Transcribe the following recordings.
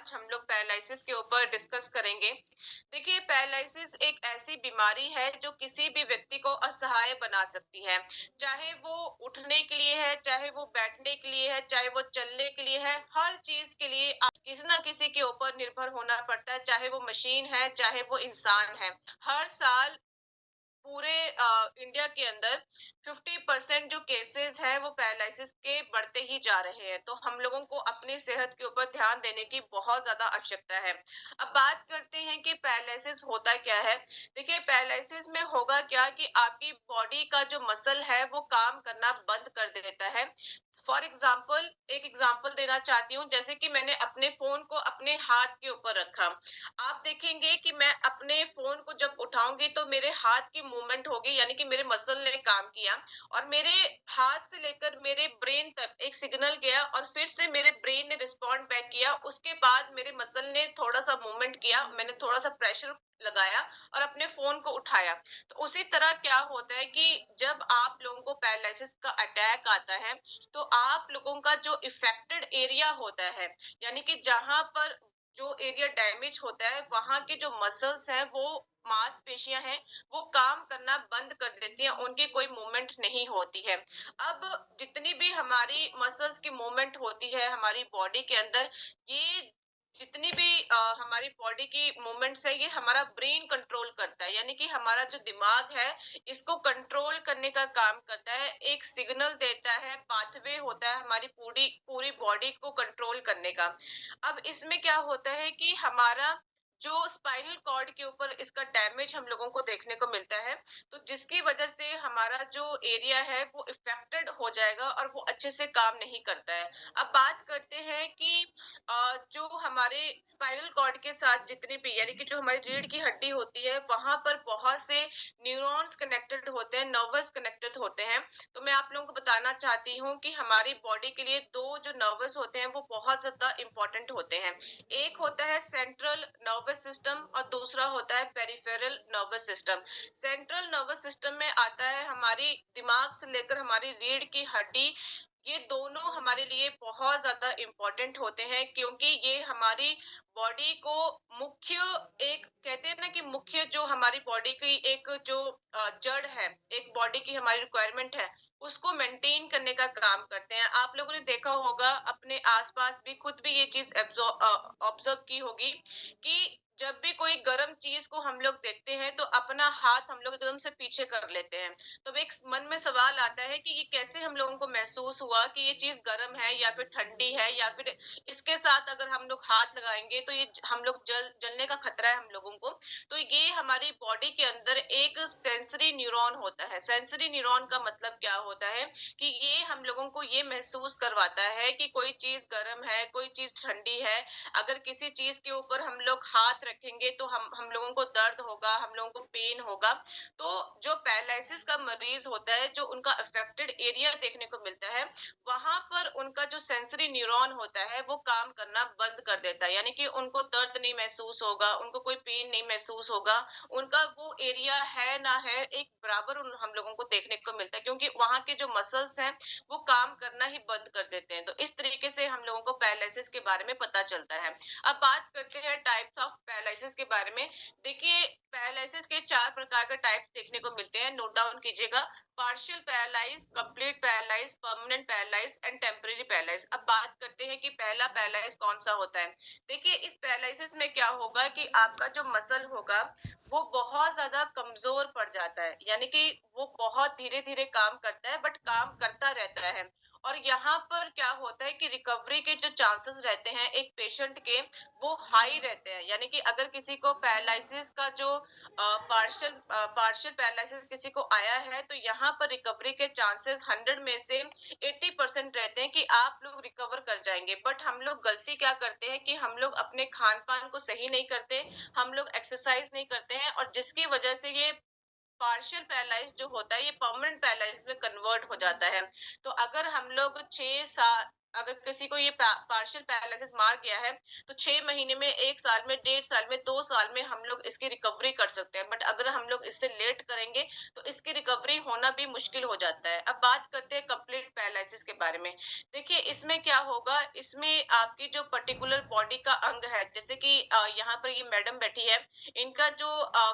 आज हम लोग पैरालिसिस के ऊपर डिस्कस करेंगे। देखिए, पैरालिसिस एक ऐसी बीमारी है जो किसी भी व्यक्ति को असहाय बना सकती है। चाहे वो उठने के लिए है, चाहे वो बैठने के लिए है, चाहे वो चलने के लिए है, हर चीज के लिए किसी ना किसी के ऊपर निर्भर होना पड़ता है। चाहे वो मशीन है, चाहे वो इंसान है। हर साल पूरे इंडिया के अंदर 50% जो केसेस है वो पैरालिसिस के बढ़ते ही जा रहे हैं। तो हम लोगों को अपनी सेहत के ऊपर ध्यान देने की बहुत ज्यादा आवश्यकता है। अब बात करते हैं कि पैरालिसिस होता क्या है। देखिए, पैरालिसिस में होगा क्या कि आपकी बॉडी का जो मसल है वो काम करना बंद कर देता है। फॉर एग्जाम्पल, एक एग्जाम्पल देना चाहती हूँ। जैसे कि मैंने अपने फोन को अपने हाथ के ऊपर रखा, आप देखेंगे कि मैं अपने फोन को जब उठाऊंगी तो मेरे हाथ की मूवमेंट होगी, यानी कि मेरे मसल ने काम किया और मेरे हाथ से लेकर मेरे ब्रेन तक एक सिग्नल गया और फिर से मेरे ब्रेन ने रिस्पॉन्ड बैक किया। उसके बाद मेरे मसल ने थोड़ा सा मूवमेंट किया, मैंने थोड़ा सा प्रेशर लगाया और अपने फोन को उठाया। तो उसी तरह क्या होता है कि जब आप लोगों को पैरालिसिस का अटैक आता है तो आप लोगों का जो इफेक्टेड एरिया होता है, यानी कि जहां पर जो एरिया डैमेज होता है, वहां के जो मसल्स हैं वो मांसपेशियां हैं, वो काम करना बंद कर देती हैं, उनकी कोई मूवमेंट नहीं होती है। अब जितनी भी हमारी मसल्स की मूवमेंट होती है हमारी बॉडी के अंदर, ये जितनी भी हमारी बॉडी की मूवमेंट्स है, ये हमारा ब्रेन कंट्रोल करता है। यानी कि हमारा जो दिमाग है इसको कंट्रोल करने का काम करता है, एक सिग्नल देता है, पाथवे होता है हमारी पूरी पूरी बॉडी को कंट्रोल करने का। अब इसमें क्या होता है कि हमारा जो स्पाइनल कॉर्ड के ऊपर इसका डैमेज हम लोगों को देखने को मिलता है, तो जिसकी वजह से हमारा जो एरिया है वो इफेक्टेड हो जाएगा और वो अच्छे से काम नहीं करता है। अब बात करते हैं कि जो हमारे स्पाइनल कॉर्ड के साथ जितने भी, यानी कि जो हमारी रीढ़ की हड्डी होती है, वहां पर बहुत से न्यूरॉन्स कनेक्टेड होते हैं, नर्वस कनेक्टेड होते हैं। तो मैं आप लोगों को बताना चाहती हूँ कि हमारी बॉडी के लिए दो जो नर्वस होते हैं वो बहुत ज्यादा इंपॉर्टेंट होते हैं। एक होता है सेंट्रल नर्वस सिस्टम और दूसरा होता है peripheral nervous system. Central nervous system में आता है हमारी दिमाग से लेकर हमारी रीढ़ की हड्डी। ये दोनों हमारे लिए बहुत ज्यादा इंपॉर्टेंट होते हैं, क्योंकि ये हमारी बॉडी को मुख्य, एक कहते हैं ना कि मुख्य जो हमारी बॉडी की एक जो जड़ है, एक बॉडी की हमारी रिक्वायरमेंट है, उसको मेंटेन करने का काम करते हैं। आप लोगों ने देखा होगा अपने आसपास भी, खुद भी ये चीज ऑब्जर्व की होगी कि जब भी कोई गर्म चीज को हम लोग देखते हैं तो अपना हाथ हम लोग एकदम से पीछे कर लेते हैं। तो एक मन में सवाल आता है कि ये कैसे हम लोगों को महसूस हुआ कि ये चीज गर्म है या फिर ठंडी है, या फिर इसके साथ अगर हम लोग हाथ लगाएंगे तो ये हम लोग जलने का खतरा है हम लोगों को। तो ये हमारी बॉडी के अंदर एक सेंसरी न्यूरॉन होता है। सेंसरी न्यूरॉन का मतलब क्या होता है कि ये हम लोगों को ये महसूस करवाता है कि कोई चीज गर्म है, कोई चीज ठंडी है। अगर किसी चीज के ऊपर हम लोग हाथ रखेंगे तो हम लोगों को दर्द होगा, हम लोगों को पेन होगा। तो जो पैरालिसिस का मरीज होता है, जो उनका अफेक्टेड एरिया देखने को मिलता है, वहां पर उनका जो सेंसरी न्यूरॉन होता है वो काम करना बंद कर देता है। यानी कि उनको दर्द नहीं महसूस होगा, उनको कोई पेन नहीं महसूस होगा, उनका वो एरिया है ना है एक बराबर हम लोगों को देखने को मिलता है, क्योंकि वहां के जो मसल्स हैं वो काम करना ही बंद कर देते हैं। तो इस तरीके से हम लोगों को पैरालिसिस के बारे में पता चलता है। अब बात करते हैं टाइप्स ऑफ पैरालिसिस के बारे में। देखिए, पैरालिसिस के 4 प्रकार के टाइप देखने को मिलते हैं, नोट डाउन कीजिएगा। Partial paralyse, complete paralyse, permanent paralyse and temporary paralyse. अब बात करते हैं कि पहला पैरालाइज कौन सा होता है। देखिए, इस पैरालिसिस में क्या होगा कि आपका जो मसल होगा वो बहुत ज्यादा कमजोर पड़ जाता है, यानी कि वो बहुत धीरे धीरे काम करता है, बट काम करता रहता है। और यहाँ पर क्या होता है कि रिकवरी के जो चांसेस रहते हैं एक पेशेंट के, वो हाई रहते हैं। यानी कि अगर किसी को पैरालिसिस का जो पार्शियल पैरालिसिस किसी को आया है, तो यहाँ पर रिकवरी के चांसेस 100 में से 80% रहते हैं कि आप लोग रिकवर कर जाएंगे। बट हम लोग गलती क्या करते हैं कि हम लोग अपने खान पान को सही नहीं करते, हम लोग एक्सरसाइज नहीं करते हैं, और जिसकी वजह से ये पार्शियल पैरालाइज जो होता है ये परमानेंट पैरालाइज में कन्वर्ट हो जाता है। तो अगर हम लोग 6 साल अगर किसी को ये पार्शियल पैरालिसिस मार गया है, तो 6 महीने में, 1 साल में, 1.5 साल में, 2 साल में हम लोग इसकी रिकवरी कर सकते हैं। बट अगर हम लोग इससे लेट करेंगे, तो इसकी रिकवरी होना भी मुश्किल हो जाता है। अब बात करते हैं कंप्लीट पैरालिसिस के बारे में। देखिए, इसमें क्या होगा, इसमें आपकी जो पर्टिकुलर बॉडी का अंग है, जैसे कि यहाँ पर ये मैडम बैठी है, इनका जो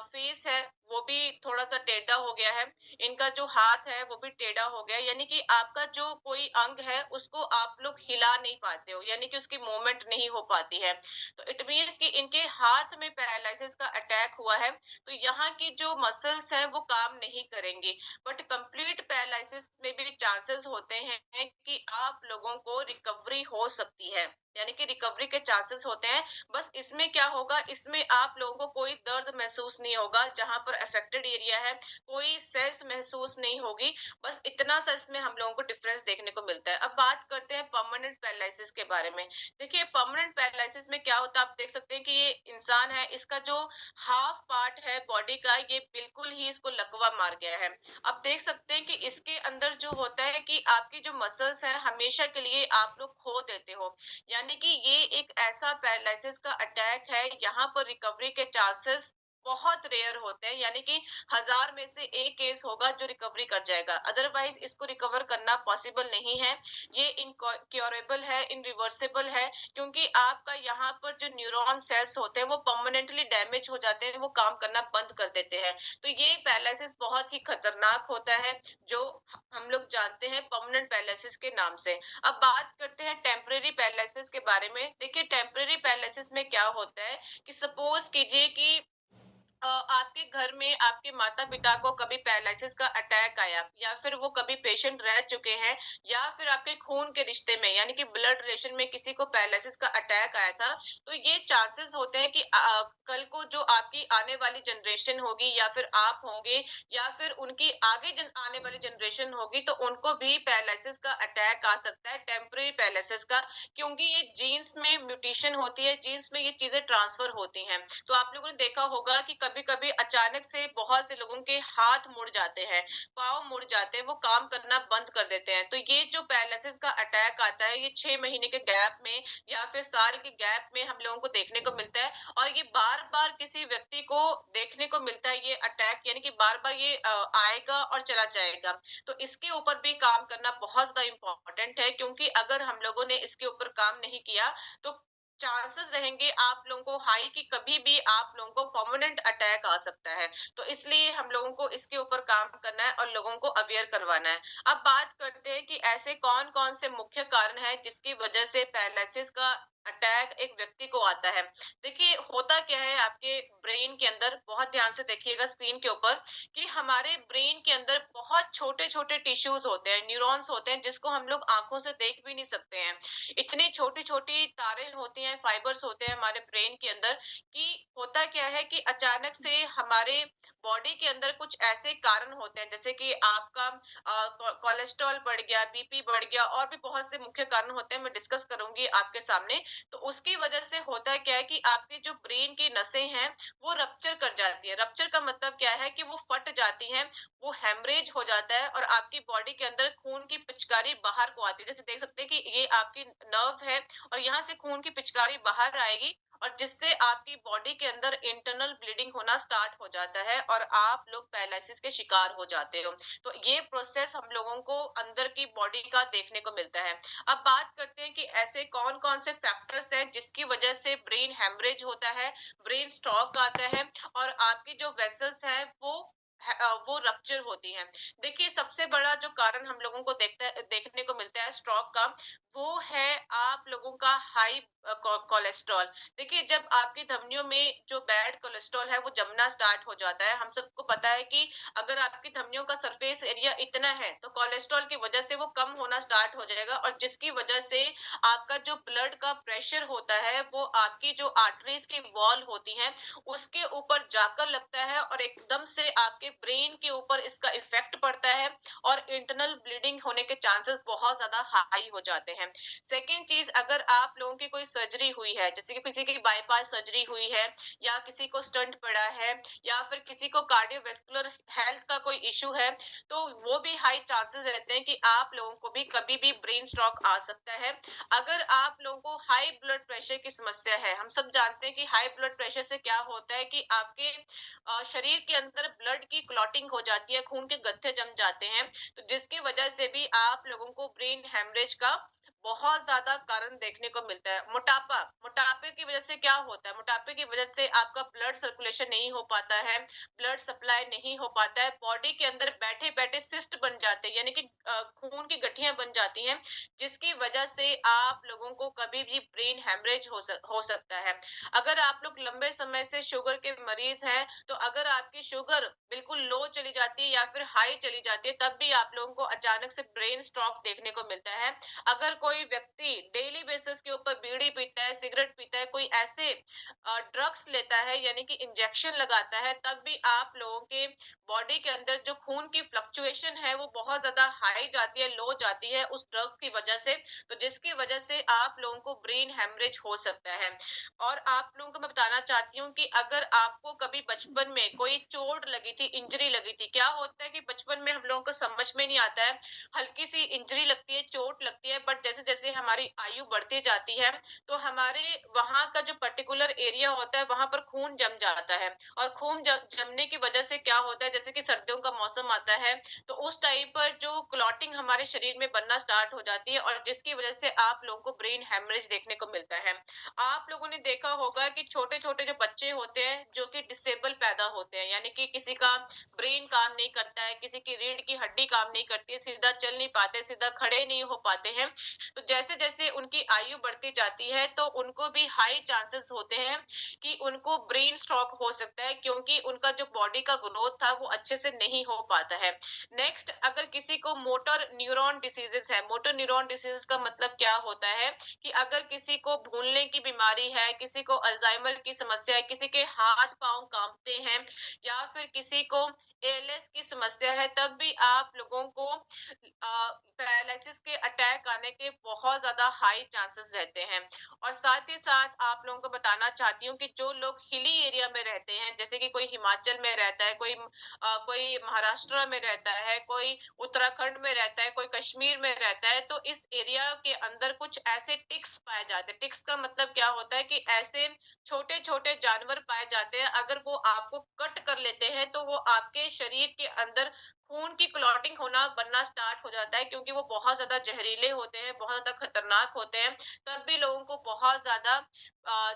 फेस है, वो भी थोड़ा-सा टेढ़ा हो गया है। इनका जो हाथ है वो भी टेढ़ा हो गया है, यानी कि आपका जो कोई अंग है उसको आप लोग हिला नहीं पाते हो, यानी कि उसकी मूवमेंट नहीं हो पाती है। तो इट मीन्स कि इनके हाथ में पैरालिसिस का अटैक हुआ है, तो यहाँ की जो मसल्स हैं वो काम नहीं करेंगी। बट कंप्लीट पैरालिसिस में भी चांसेस होते हैं कि आप लोगों को रिकवरी हो सकती है, यानी कि रिकवरी के चांसेस होते हैं। बस इसमें क्या होगा, इसमें आप लोगों को कोई दर्द महसूस नहीं होगा जहां पर अफेक्टेड एरिया है, कोई सेंस महसूस नहीं होगी। बस इतना सा इसमें हम लोगों को डिफरेंस देखने को मिलता है। अब बात करते हैं परमानेंट पैरालिसिस के बारे में। देखिए, परमानेंट पैरालिसिस में क्या होता है, आप देख सकते हैं कि ये इंसान है, इसका जो हाफ पार्ट है बॉडी का, ये बिल्कुल ही इसको लकवा मार गया है। आप देख सकते हैं कि इसके अंदर जो होता है कि आपकी जो मसल्स है हमेशा के लिए आप लोग खो देते हो, यानी कि ये एक ऐसा पैरालिसिस का अटैक है, यहाँ पर रिकवरी के चांसेस बहुत रेयर होते हैं, यानी कि 1000 में से एक केस होगा जो रिकवरी कर जाएगा, अदरवाइज इसको रिकवर करना पॉसिबल नहीं है। ये इनक्योरेबल है, इनरिवर्सिबल है, क्योंकि आपका यहाँ पर जो न्यूरॉन सेल्स होते हैं वो परमानेंटली डैमेज हो जाते हैं, वो काम करना बंद कर देते हैं। तो ये पैरालिसिस बहुत ही खतरनाक होता है, जो हम लोग जानते हैं परमानेंट पैरालिसिस के नाम से। अब बात करते हैं टेम्परेरी पैरालिसिस के बारे में। देखिए, टेम्परेरी पैरालिसिस में क्या होता है कि सपोज कीजिए कि आपके घर में आपके माता-पिता को कभी पैरालिसिस का अटैक आया, या फिर वो कभी पेशेंट रह चुके हैं, या फिर आपके खून के रिश्ते में, यानी कि ब्लड रिलेशन में किसी को पैरालिसिस का अटैक आया था, तो ये चांसेस होते हैं कि कल को जो आपकी आने वाली जनरेशन होगी, या फिर आप होंगे, या फिर उनकी आगे आने वाली जनरेशन होगी, तो उनको भी पैरालिसिस का अटैक आ सकता है, टेम्परेरी पैरालिसिस का, क्योंकि ये जीन्स में म्यूटेशन होती है, जीन्स में ये चीजें ट्रांसफर होती हैं। तो आप लोगों ने देखा होगा कि कभी-कभी अचानक से बहुत से लोगों के हाथ मुड़ जाते हैं, पाँव मुड़ जाते हैं, वो काम करना बंद कर देते हैं। तो ये जो पैरालिसिस का अटैक आता है, ये 6 महीने के गैप में या फिर साल के गैप में हम लोगों को देखने को मिलता है, और ये बार-बार किसी व्यक्ति को देखने को मिलता है ये अटैक, यानी कि बार-बार ये आएगा और चला जाएगा। तो इसके ऊपर भी काम करना बहुत ज़्यादा इम्पोर्टेंट है, क्योंकि अगर हम लोगों ने इसके ऊपर काम नहीं किया, तो चांसेस रहेंगे आप लोगों को हाई कि कभी भी आप लोगों को परमानेंट अटैक आ सकता है। तो इसलिए हम लोगों को इसके ऊपर काम करना है और लोगों को अवेयर करवाना है। अब बात करते हैं कि ऐसे कौन-कौन से मुख्य कारण हैं जिसकी वजह से पैरालिसिस का अटैक एक व्यक्ति को आता है। देखिए, होता क्या है आपके ब्रेन के अंदर, बहुत ध्यान से देखिएगा स्क्रीन के ऊपर, कि हमारे ब्रेन के अंदर बहुत छोटे-छोटे टिश्यूज होते हैं, न्यूरॉन्स होते हैं, जिसको हम लोग आंखों से देख भी नहीं सकते हैं। इतनी छोटी-छोटी तारें होती हैं, फाइबर्स होते हैं हमारे ब्रेन के अंदर, कि होता क्या है कि अचानक से हमारे बॉडी के अंदर कुछ ऐसे कारण होते हैं, जैसे कि आपका कोलेस्ट्रॉल बढ़ गया, बीपी बढ़ गया, और भी बहुत से मुख्य कारण होते हैं, मैं डिस्कस करूंगी आपके सामने। तो उसकी वजह से होता क्या है कि आपकी जो ब्रेन की नसें हैं वो रप्चर कर जाती है। रप्चर का मतलब क्या है कि वो फट जाती हैं, वो हेमरेज हो जाता है, और आपकी बॉडी के अंदर खून की पिचकारी बाहर को आती है। जैसे देख सकते हैं कि ये आपकी नर्व है, और यहाँ से खून की पिचकारी बाहर आएगी, और जिससे आपकी बॉडी के अंदर इंटरनल ब्लीडिंग होना स्टार्ट हो जाता है, और आप लोग पैरालिसिस के शिकार हो जाते हो। तो ये प्रोसेस हम लोगों को अंदर की बॉडी का देखने को मिलता है। अब बात करते हैं कि ऐसे कौन-कौन से फैक्टर्स हैं जिसकी वजह से ब्रेन हेमरेज होता है, ब्रेन स्ट्रोक आता है, और आपकी जो वेसल्स हैं वो रप्चर होती हैं। देखिए, सबसे बड़ा जो कारण हम लोगों को देखने को मिलता है स्ट्रोक का, वो है आप लोगों का हाई कोलेस्ट्रॉल। देखिए, जब आपकी धमनियों में जो बैड कोलेस्ट्रॉल है वो जमना स्टार्ट हो जाता है, हम सबको पता है कि अगर आपकी धमनियों का सरफेस एरिया इतना है, तो कोलेस्ट्रॉल की वजह से वो कम होना स्टार्ट हो जाएगा, और जिसकी वजह से आपका जो ब्लड का प्रेशर होता है वो आपकी जो आर्टरीज की वॉल होती हैं उसके ऊपर जाकर लगता है, और एकदम से आपके ब्रेन के ऊपर इसका इफेक्ट पड़ता है, और इंटरनल ब्लीडिंग होने के चांसेस बहुत ज्यादा हाई हो जाते हैं। हैं। सेकंड चीज, अगर आप लोगों की कोई सर्जरी हुई है, जैसे कि किसी की बाईपास सर्जरी हुई है, या किसी को स्टंट पड़ा है, या फिर किसी को कार्डियोवैस्कुलर हेल्थ का कोई इशू है, तो वो भी हाई चांसेस रहते हैं कि आप लोगों को भी कभी भी ब्रेन स्ट्रोक आ सकता है। अगर आप लोगों को हाई ब्लड प्रेशर की समस्या है, हम सब जानते हैं कि हाई ब्लड प्रेशर से क्या होता है कि आपके शरीर के अंदर ब्लड की क्लॉटिंग हो जाती है, खून के गत्थे जम जाते हैं, तो जिसकी वजह से भी आप लोगों को ब्रेन हेमरेज का बहुत ज्यादा कारण देखने को मिलता है। मोटापा, मोटापे की वजह से क्या होता है, मोटापे की वजह से आपका ब्लड सर्कुलेशन नहीं हो पाता है, ब्लड सप्लाई नहीं हो पाता है, बॉडी के अंदर बैठे बैठे सिस्ट बन जाते हैं, यानी कि खून की गठियां बन जाती हैं, जिसकी वजह से आप लोगों को कभी भी ब्रेन हेमरेज हो सकता है। अगर आप लोग लंबे समय से शुगर के मरीज हैं, तो अगर आपकी शुगर बिल्कुल लो चली जाती है या फिर हाई चली जाती है, तब भी आप लोगों को अचानक से ब्रेन स्ट्रोक देखने को मिलता है। अगर कोई व्यक्ति डेली बेसिस के ऊपर बीड़ी पीता है, सिगरेट पीता है, कोई ऐसे ड्रग्स लेता है, यानी कि इंजेक्शन लगाता है, तब भी आप लोगों के बॉडी के अंदर जो खून की फ्लक्चुएशन है वो बहुत ज्यादा हाई जाती है, लो जाती है उस ड्रग्स की वजह से, तो जिसकी वजह से आप लोगों को ब्रेन हेमरेज हो सकता है। और आप लोगों को मैं बताना चाहती हूँ कि अगर आपको कभी बचपन में कोई चोट लगी थी, इंजरी लगी थी, क्या होता है कि बचपन में हम लोगों को समझ में नहीं आता है, हल्की सी इंजरी लगती है, चोट लगती है, बट जैसे जैसे हमारी आयु बढ़ती जाती है, तो हमारे वहां का जो पर्टिकुलर एरिया होता है वहां पर खून जम जाता है, और खून जमने की वजह से क्या होता है, जैसे कि सर्दियों का मौसम आता है, तो उस टाइम पर जो क्लॉटिंग हमारे शरीर में बनना स्टार्ट हो जाती है, और जिसकी वजह से आप लोगों को ब्रेन हेमरेज देखने को मिलता है। आप लोगों ने देखा होगा कि छोटे छोटे जो बच्चे होते हैं जो कि डिसेबल पैदा होते हैं, यानी कि किसी का ब्रेन काम नहीं करता है, किसी की रीढ़ की हड्डी काम नहीं करती है, सीधा चल नहीं पाते, सीधा खड़े नहीं हो पाते हैं, तो जैसे जैसे उनकी आयु बढ़ती जाती है तो उनको भी हाई चांसेस होते हैं कि उनको ब्रेन स्ट्रोक हो सकता है, क्योंकि उनका जो बॉडी का ग्रोथ था वो अच्छे से नहीं हो पाता है। नेक्स्ट, अगर किसी को मोटर न्यूरॉन डिसीजेस है, मोटर न्यूरॉन डिसीजेस का मतलब क्या होता है कि अगर किसी को भूलने की बीमारी है, किसी को अल्जाइमर की समस्या है, किसी के हाथ पांव कांपते हैं, या फिर किसी को एएलएस की समस्या है, तब भी आप लोगों को पैरालिसिस के अटैक आने के बहुत ज्यादा हाई चांसेस रहते हैं। और साथ ही साथ आप लोगों को बताना चाहती हूँ कि जो लोग हिली एरिया में रहते हैं, जैसे कि कोई हिमाचल में रहता है, कोई महाराष्ट्र में रहता है, कोई उत्तराखंड में रहता है, कोई कश्मीर में रहता है, तो इस एरिया के अंदर कुछ ऐसे टिक्स पाए जाते हैं। टिक्स का मतलब क्या होता है कि ऐसे छोटे छोटे जानवर पाए जाते हैं, अगर वो आपको कट कर लेते हैं तो वो आपके शरीर के अंदर खून की क्लॉटिंग होना बनना स्टार्ट हो जाता है, क्योंकि वो बहुत ज्यादा जहरीले होते हैं, बहुत ज्यादा खतरनाक होते हैं, तब भी लोगों को बहुत ज्यादा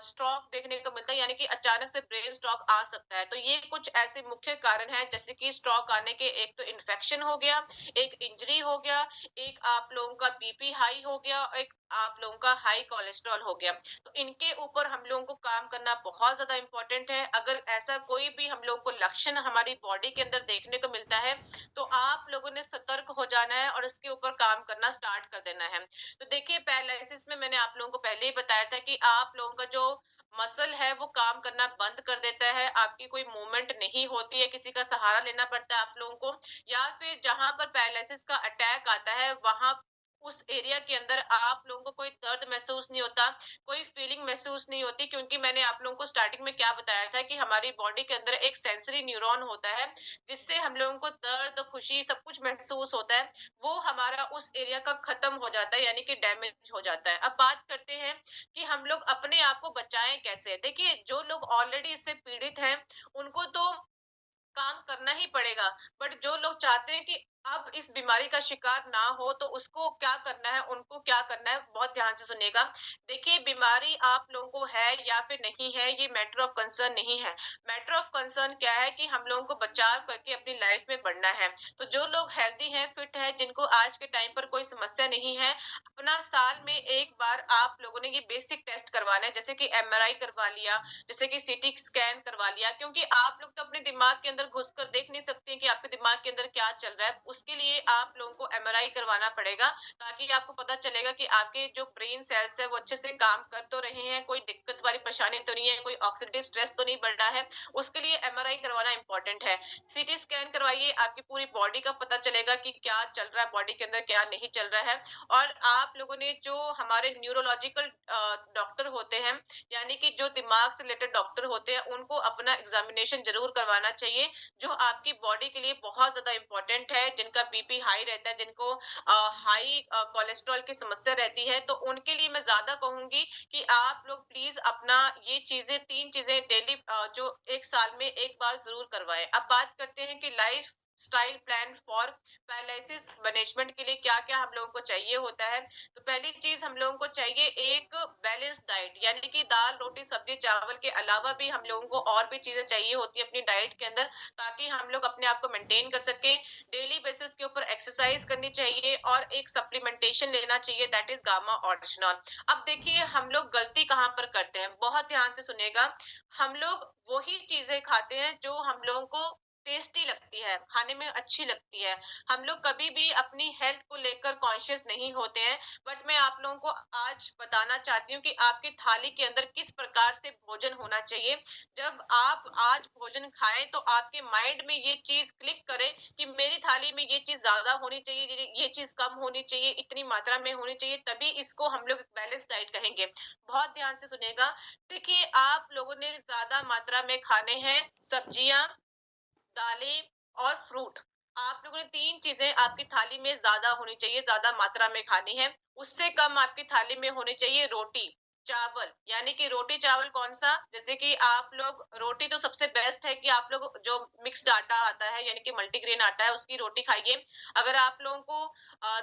स्ट्रोक देखने को मिलता है, यानी कि अचानक से ब्रेन स्ट्रोक आ सकता है। तो ये कुछ ऐसे मुख्य कारण हैं, जैसे कि स्ट्रोक आने के, एक तो इन्फेक्शन हो गया, एक इंजरी हो गया, एक आप लोगों का बीपी हाई हो गया, एक आप लोगों का हाई कोलेस्ट्रॉल हो गया। तो इनके ऊपर हम लोगों को काम करना बहुत ज्यादा इंपॉर्टेंट है। अगर ऐसा कोई भी हम लोगों को लक्षण हमारी बॉडी के अंदर देखने को मिलता है, तो आप लोगों ने सतर्क हो जाना है और इसके ऊपर काम करना स्टार्ट कर देना है। तो देखिए, पैरालिसिस में मैंने आप लोगों को पहले ही बताया था कि आप लोगों का जो मसल है वो काम करना बंद कर देता है, आपकी कोई मूवमेंट नहीं होती है, किसी का सहारा लेना पड़ता है आप लोगों को, या फिर जहां पर पैरालिसिस का अटैक आता है वहां उस एरिया के अंदर आप लोगों को कोई दर्द महसूस नहीं होता, कोई फीलिंग महसूस नहीं होती, क्योंकि मैंने आप लोगों को स्टार्टिंग में क्या बताया था कि हमारी बॉडी के अंदर एक सेंसरी न्यूरॉन होता है, जिससे हम लोगों को दर्द, खुशी सब कुछ महसूस होता है, वो हमारा उस एरिया का खत्म हो जाता है, यानी कि डैमेज हो जाता है। अब बात करते हैं कि हम लोग अपने आप को बचाएं कैसे। देखिए, जो लोग ऑलरेडी इससे पीड़ित हैं उनको तो काम करना ही पड़ेगा, बट जो लोग चाहते हैं कि अब इस बीमारी का शिकार ना हो, तो उसको क्या करना है, उनको क्या करना है, बहुत ध्यान से सुनिएगा। देखिए, बीमारी आप लोगों को है या फिर नहीं है, ये मैटर ऑफ कंसर्न नहीं है। मैटर ऑफ कंसर्न क्या है कि हम लोगों को बचाव करके अपनी लाइफ में बढ़ना है। तो जो लोग हेल्दी हैं, फिट हैं, जिनको आज के टाइम पर कोई समस्या नहीं है, अपना साल में एक बार आप लोगों ने ये बेसिक टेस्ट करवाना है, जैसे कि एमआरआई करवा लिया, जैसे कि सीटी स्कैन करवा लिया, क्योंकि आप लोग तो अपने दिमाग के अंदर घुसकर देख नहीं सकते हैं कि आपके दिमाग के अंदर क्या चल रहा है। उसके लिए आप लोगों को एमआरआई करवाना पड़ेगा, ताकि आपको पता चलेगा कि आपके जो ब्रेन सेल्स है वो अच्छे से काम कर तो रहे हैं, कोई दिक्कत वाली परेशानी तो नहीं है, कोई ऑक्सीडेटिव स्ट्रेस तो नहीं बढ़ रहा है। उसके लिए एमआरआई करवाना इंपॉर्टेंट है। सीटी स्कैन करवाइए, आपकी पूरी बॉडी का पता चलेगा कि क्या चल रहा है बॉडी के अंदर, क्या नहीं चल रहा है। और आप लोगों ने जो हमारे न्यूरोलॉजिकल डॉक्टर होते हैं, यानी कि जो दिमाग से रिलेटेड डॉक्टर होते हैं, उनको अपना एग्जामिनेशन जरूर करवाना चाहिए, जो आपकी बॉडी के लिए बहुत ज्यादा इंपॉर्टेंट है। जिनका बीपी हाई रहता है, जिनको हाई कोलेस्ट्रॉल की समस्या रहती है, तो उनके लिए मैं ज्यादा कहूंगी कि आप लोग प्लीज अपना ये चीजें, 3 चीजें डेली जो 1 साल में एक बार जरूर करवाएं। अब बात करते हैं कि life style plan for paralysis management के लिए क्या क्या हम लोगों को चाहिए होता है। तो पहली चीज हम लोगों को चाहिए एक बैलेंस डाइट, यानी कि दाल रोटी सब्जी चावल के अलावा भी हम लोगों को और भी चीजें चाहिए होती है अपनी डाइट के अंदर, ताकि हम लोग अपने आप को मेंटेन कर सके। डेली बेसिस के ऊपर एक्सरसाइज करनी चाहिए और एक सप्लीमेंटेशन लेना चाहिए, दैट इज गामा ऑर्टिशनॉल। अब देखिए हम लोग गलती कहाँ पर करते हैं, बहुत ध्यान से सुनिएगा। हम लोग वही चीजें खाते हैं जो हम लोगों को टेस्टी लगती है, खाने में अच्छी लगती है। हम लोग कभी भी अपनी हेल्थ को लेकर कॉन्शियस नहीं होते हैं। बट मैं आप लोगों को आज बताना चाहती हूँ कि आपकी थाली के अंदर किस प्रकार से भोजन होना चाहिए। जब आप आज भोजन खाएं तो आपके माइंड में ये चीज क्लिक करे कि मेरी थाली में ये चीज ज्यादा होनी चाहिए, ये चीज कम होनी चाहिए, इतनी मात्रा में होनी चाहिए, तभी इसको हम लोग बैलेंस डाइट कहेंगे। बहुत ध्यान से सुनिएगा। देखिए आप लोगों ने ज्यादा मात्रा में खाने हैं सब्जियां, दालें और फ्रूट। आप लोगों ने 3 चीजें आपकी थाली में ज्यादा होनी चाहिए, ज्यादा मात्रा में खानी है। उससे कम आपकी थाली में होनी चाहिए रोटी चावल, यानी कि रोटी चावल कौन सा, जैसे कि आप लोग रोटी तो सबसे बेस्ट है कि आप लोग जो मिक्स्ड आटा आता है यानी कि मल्टीग्रेन आटा है उसकी रोटी खाइए। अगर आप लोगों को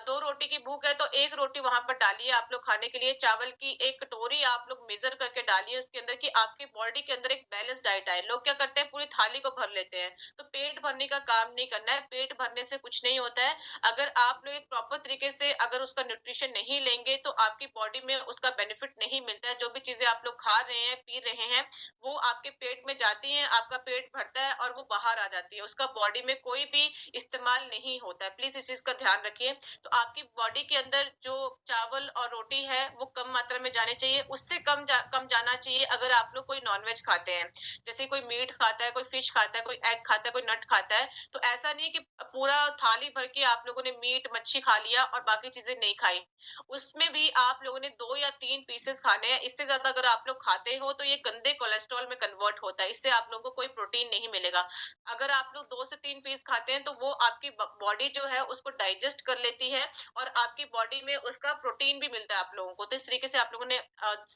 2 रोटी की भूख है तो 1 रोटी वहां पर डालिए आप लोग खाने के लिए। चावल की 1 कटोरी आप लोग मेजर करके डालिए उसके अंदर, कि आपकी बॉडी के अंदर एक बैलेंस डाइट आए। लोग क्या करते हैं, पूरी थाली को भर लेते हैं। तो पेट भरने का काम नहीं करना है, पेट भरने से कुछ नहीं होता है। अगर आप लोग एक प्रॉपर तरीके से अगर उसका न्यूट्रिशन नहीं लेंगे तो आपकी बॉडी में उसका बेनिफिट नहीं मिलता है। जो भी चीजें आप लोग खा रहे हैं पी रहे हैं वो आपके पेट में जाती हैं, आपका पेट भरता है और वो बाहर आ जाती है, उसका बॉडी में कोई भी इस्तेमाल नहीं होता है। प्लीज इस चीज का ध्यान रखिए। तो आपकी बॉडी के अंदर जो चावल और रोटी है वो कम मात्रा में जाने चाहिए, उससे कम जाना चाहिए अगर आप लोग कोई नॉनवेज खाते हैं। जैसे कोई मीट खाता है, कोई फिश खाता है, कोई एग खाता है, कोई नट खाता है। तो ऐसा नहीं कि पूरा थाली भर के आप लोगों ने मीट मच्छी खा लिया और बाकी चीजें नहीं खाई। उसमें भी आप लोगों ने 2 या 3 पीसेस खाने हैं। इससे ज्यादा अगर आप लोग खाते हो तो ये गंदे कोलेस्ट्रॉल में कन्वर्ट होता है, इससे आप लोगों को कोई प्रोटीन नहीं मिलेगा। अगर आप लोग 2 से 3 पीस खाते हैं तो वो आपकी बॉडी जो है उसको डाइजेस्ट कर लेती है और आपकी बॉडी में उसका प्रोटीन भी मिलता है आप लोगों को। तो इस तरीके से आप लोगों ने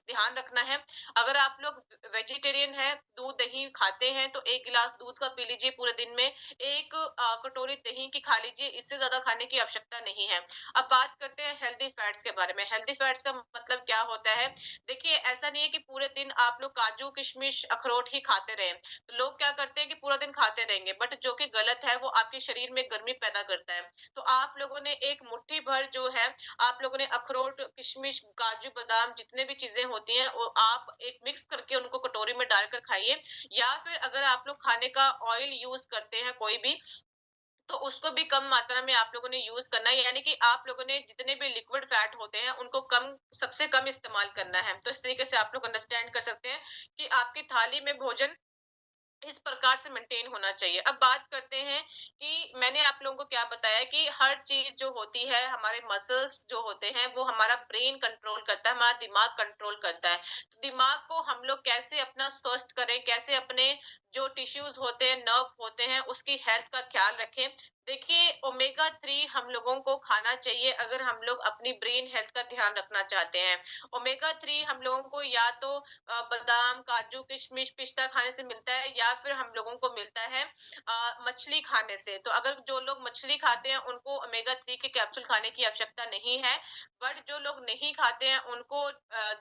ध्यान रखना है। अगर आप लोग वेजिटेरियन है, दूध दही खाते हैं, तो 1 गिलास दूध का पी लीजिए पूरे दिन में, 1 कटोरी दही की खा लीजिए, इससे ज्यादा खाने की आवश्यकता नहीं है। अब बात करते हैं हेल्दी फैट्स के बारे में। हेल्दी फैट्स का मतलब क्या होता है, देखिए ऐसा नहीं है कि पूरे दिन आप लोग काजू किशमिश अखरोट ही खाते रहे। तो लोग क्या करते हैं कि पूरा दिन खाते रहेंगे, बट जो कि गलत है, वो आपके शरीर में गर्मी पैदा करता है। तो आप लोगों ने एक मुट्ठी भर जो है, आप लोगों ने अखरोट किशमिश काजू बादाम जितने भी चीजें होती हैं वो आप एक मिक्स करके उनको कटोरी में डालकर खाइए। या फिर अगर आप लोग खाने का ऑयल यूज करते हैं कोई भी, तो उसको भी कम मात्रा में आप लोगों ने यूज करना है, यानी कि आप लोगों ने जितने भी लिक्विड फैट होते हैं उनको सबसे कम इस्तेमाल करना है। तो इस तरीके से आप लोग अंडरस्टैंड कर सकते हैं कि आपकी थाली में भोजन इस प्रकार से मेंटेन होना चाहिए। अब बात करते हैं कि मैंने आप लोगों को क्या बताया कि हर चीज जो होती है, हमारे मसल्स जो होते हैं वो हमारा ब्रेन कंट्रोल करता है, हमारा दिमाग कंट्रोल करता है। तो दिमाग को हम लोग कैसे अपना स्वस्थ करें, कैसे अपने जो टिश्यूज होते हैं, नर्व होते हैं, उसकी हेल्थ का ख्याल रखें। देखिए ओमेगा 3 हम लोगों को खाना चाहिए अगर हम लोग अपनी ब्रेन हेल्थ का ध्यान रखना चाहते हैं। ओमेगा 3 हम लोगों को या तो बादाम काजू किशमिश पिस्ता खाने से मिलता है, या फिर हम लोगों को मिलता है मछली खाने से। तो अगर जो लोग मछली खाते हैं उनको ओमेगा 3 के कैप्सूल खाने की आवश्यकता नहीं है। बट जो लोग नहीं खाते हैं उनको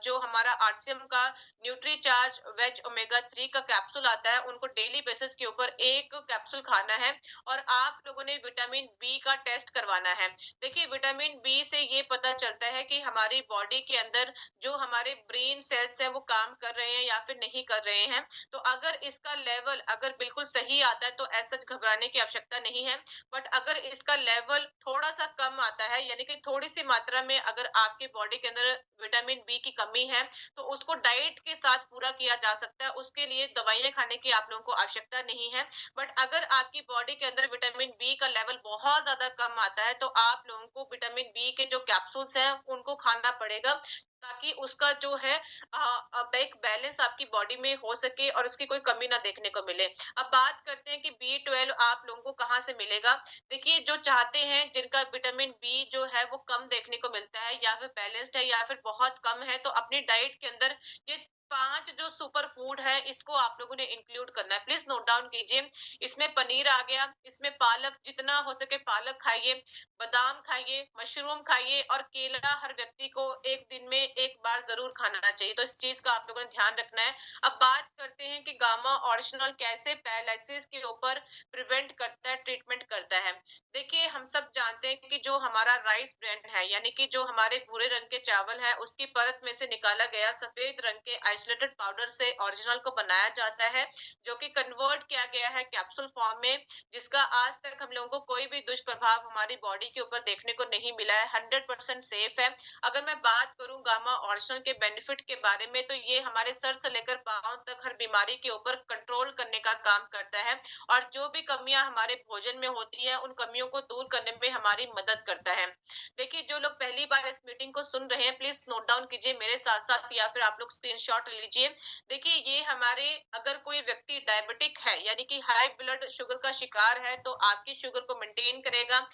जो हमारा आरसीएम का न्यूट्री चार्ज वेज ओमेगा 3 का कैप्सूल आता है को डेली बेसिस के ऊपर एक कैप्सूल खाना है और आप लोगों ने विटामिन बी का टेस्ट करवाना है। देखिए विटामिन बी से ये पता चलता है कि हमारी बॉडी के अंदर जो हमारे ब्रेन सेल्स है वो काम कर रहे हैं या फिर नहीं कर रहे हैं। तो अगर इसका लेवल अगर बिल्कुल सही आता है तो ऐसा घबराने की आवश्यकता नहीं है। बट अगर इसका लेवल थोड़ा सा कम आता है यानी कि थोड़ी सी मात्रा में अगर आपके बॉडी के अंदर विटामिन बी की कमी है तो उसको डाइट के साथ पूरा किया जा सकता है। उसके लिए दवाइयां खाने की आप लोगों को आवश्यकता नहीं है। बट अगर आपकी बॉडी के अंदर विटामिन बी का लेवल बहुत ज्यादा कम आता है तो आप लोगों को विटामिन बी के जो कैप्सूल्स हैं उनको खाना पड़ेगा ताकि उसका जो है एक बैलेंस आपकी बॉडी में हो सके और उसकी कोई कमी ना देखने को मिले। अब बात करते हैं कि बी 12 आप लोगों को कहाँ से मिलेगा। देखिए जो चाहते हैं जिनका विटामिन बी जो है वो कम देखने को मिलता है या फिर बैलेंस्ड है या फिर बहुत कम है तो अपनी डाइट के अंदर ये 5 जो सुपर फूड है इसको आप लोगों ने इंक्लूड करना है। प्लीज नोट डाउन कीजिए। इसमें पनीर आ गया, इसमें पालक, जितना हो सके पालक खाइए, बादाम खाइए, मशरूम खाइए और केला हर व्यक्ति को एक दिन में एक बार जरूर खाना चाहिए। तो इस चीज का आप लोगों ने ध्यान रखना है। अब बात करते हैं कि गामा ऑरिजिनल कैसे पैरालिसिस के ऊपर प्रिवेंट करता है, ट्रीटमेंट करता है। देखिए हम सब जानते हैं कि जो हमारा राइस ब्रांड है यानी कि जो हमारे भूरे रंग के चावल है उसकी परत में से निकाला गया सफेद रंग के आइसोलेटेड पाउडर से ओरिजिनल को बनाया जाता है जो कि कन्वर्ट किया गया है कैप्सूल फॉर्म में, जिसका आज तक हम लोगों को कोई भी दुष्प्रभाव हमारी बॉडी के ऊपर देखने को नहीं मिला है। 100% सेफ है। अगर मैं बात करूं गामा ऑरिजिनल के बेनिफिट के बारे में तो ये हमारे सर से लेकर पांव तक हर बीमारी के ऊपर कंट्रोल करने का काम करता है और जो भी कमियां हमारे भोजन में होती है उन कमियों को दूर करने में हमारी मदद करता है। देखिए जो लोग पहली बार इस मीटिंग को सुन रहे हैं प्लीज नोट डाउन कीजिए मेरे साथ साथ या फिर आप लोग स्क्रीनशॉट लीजिए। देखिए ये हमारे अगर कोई व्यक्ति डायबिटिक है यानी कि हाई ब्लड शुगर का शिकार है तो आपकी शुगर को मेंटेन करेगा,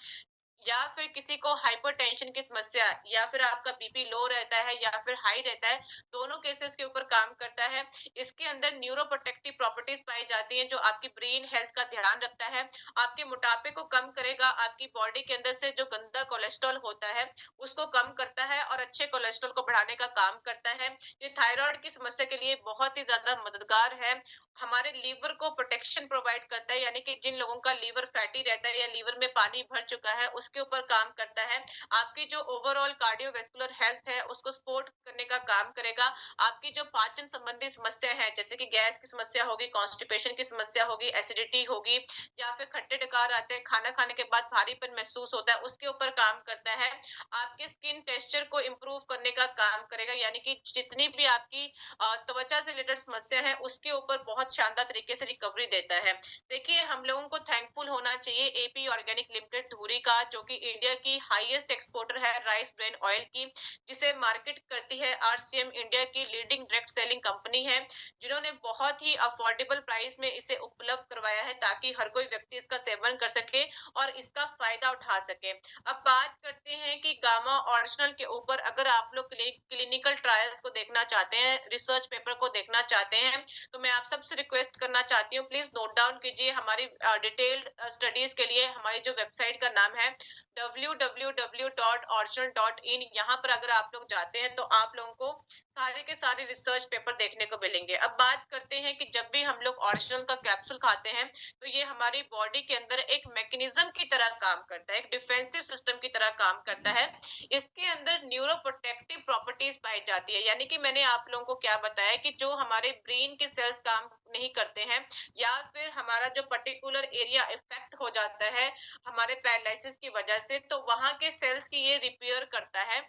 या फिर किसी को हाइपरटेंशन की समस्या या फिर आपका बीपी लो रहता है या फिर हाई रहता है, दोनों केसेस के ऊपर काम करता है। इसके अंदर न्यूरो प्रोटेक्टिव प्रॉपर्टीज पाई जाती हैं जो आपकी ब्रेन हेल्थ का ध्यान रखता है, आपके मोटापे को कम करेगा, आपकी बॉडी के अंदर से जो गंदा कोलेस्ट्रॉल होता है उसको कम करता है और अच्छे कोलेस्ट्रॉल को बढ़ाने का काम करता है। ये थायराइड की समस्या के लिए बहुत ही ज्यादा मददगार है। हमारे लीवर को प्रोटेक्शन प्रोवाइड करता है यानी कि जिन लोगों का लीवर फैटी रहता है या लीवर में पानी भर चुका है उसके ऊपर काम करता है। आपकी जो ओवरऑल कार्डियोवैस्कुलर हेल्थ है उसको सपोर्ट करने का काम करेगा। आपकी जो पाचन संबंधी समस्या है जैसे कि गैस की समस्या होगी, कॉन्स्टिपेशन की समस्या होगी, एसिडिटी होगी या फिर खट्टे डकार आते हैं, खाना खाने के बाद भारीपन महसूस होता है, उसके ऊपर काम करता है। आपके स्किन टेक्सचर को इम्प्रूव करने का काम करेगा यानी कि जितनी भी आपकी त्वचा से रिलेटेड समस्या है उसके ऊपर बहुत शानदार तरीके से रिकवरी देता है। देखिए हम लोगों को थैंकफुल होना चाहिए एपी ऑर्गेनिक लिमिटेड धुरी का जो कि इंडिया की हाईएस्ट एक्सपोर्टर है राइस ब्रेन ऑयल की, जिसे मार्केट करती है आरसीएम, इंडिया की लीडिंग डायरेक्ट सेलिंग कंपनी है, जिन्होंने बहुत ही अफोर्डेबल प्राइस में इसे उपलब्ध करवाया है ताकि हर कोई व्यक्ति इसका सेवन कर सके और इसका फायदा उठा सके। अब बात करते हैं कि गामा ऑरिजिनल के ऊपर अगर आप लोग क्लिनिकल ट्रायल्स को देखना चाहते हैं, रिसर्च पेपर को देखना चाहते हैं तो मैं आप सबसे रिक्वेस्ट करना चाहती हूँ प्लीज नोट डाउन कीजिए। हमारी डिटेल्ड स्टडीज के लिए हमारी जो वेबसाइट का नाम है www.original.in, यहाँ पर अगर आप लोग जाते हैं तो आप लोगों को सारे के सारे रिसर्च पेपर देखने को मिलेंगे। अब बात करते हैं कि जब भी हम लोग ओरिजिनल का कैप्सूल खाते हैं तो ये हमारी बॉडी के अंदर एक मैकेनिज्म की तरह काम करता है, एक डिफेंसिव सिस्टम की तरह काम करता है। इसके अंदर न्यूरो प्रोटेक्टिव प्रॉपर्टीज पाई जाती है यानी कि मैंने आप लोगों को क्या बताया कि जो हमारे ब्रेन के सेल्स काम नहीं करते हैं या फिर हमारा जो पर्टिकुलर एरिया इफेक्ट हो जाता है हमारे पैरालिसिस की वजह से, तो वहां के सेल्स की ये रिपेयर करता है,